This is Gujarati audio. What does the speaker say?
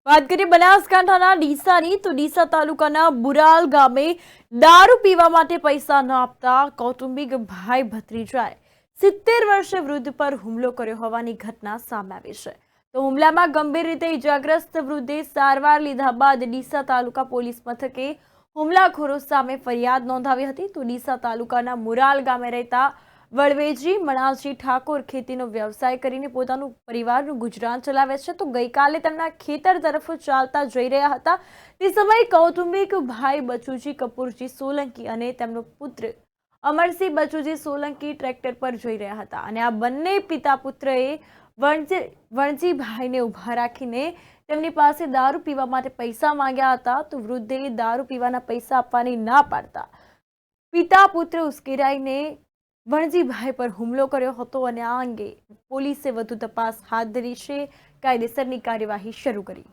વાત કરીએ બનાસકાંઠાના ડીસાની તો ડીસા તાલુકાના બુરાલ ગામે દારૂ પીવા માટે પૈસા ન આપતા કૌટુંબિક ભાઈ ભત્રીજાએ 70 વર્ષીય વૃદ્ધ પર હુમલો કર્યો હોવાની ઘટના સામે આવી છે। તો હુમલામાં ગંભીર રીતે ઇજાગ્રસ્ત વૃદ્ધે સારવાર લીધા બાદ ડીસા તાલુકા પોલીસ મથકે હુમલાખોરો સામે ફરિયાદ નોંધાવી હતી। તો ડીસા તાલુકાના મુરાલ ગામે રહેતા વળવેજી મણાજી ઠાકોર ખેતીનો વ્યવસાય કરીને પોતાનું પરિવારનું ગુજરાન ચલાવે છે। તો ગઈકાલે તેમના ખેતર તરફ ચાલતા જઈ રહ્યા હતા તે સમયે કૌટુંબિક ભાઈ બચુજી કપૂરજી સોલંકી અને તેમનો પુત્ર અમરસિંહ બચુજી સોલંકી ટ્રેક્ટર પર જઈ રહ્યા હતા અને આ બંને પિતા પુત્રએ વણજીભાઈને ઊભા રાખીને તેમની પાસે દારૂ પીવા માટે પૈસા માંગ્યા હતા। તો વૃદ્ધે દારૂ પીવાના પૈસા આપવાની ના પાડતા પિતા પુત્ર ઉશ્કેરાઈને વણજીભાઈ પર હુમલો કર્યો હતો અને આ અંગે પોલીસે વધુ તપાસ હાથ ધરી છે, કાયદેસરની કાર્યવાહી શરૂ કરી।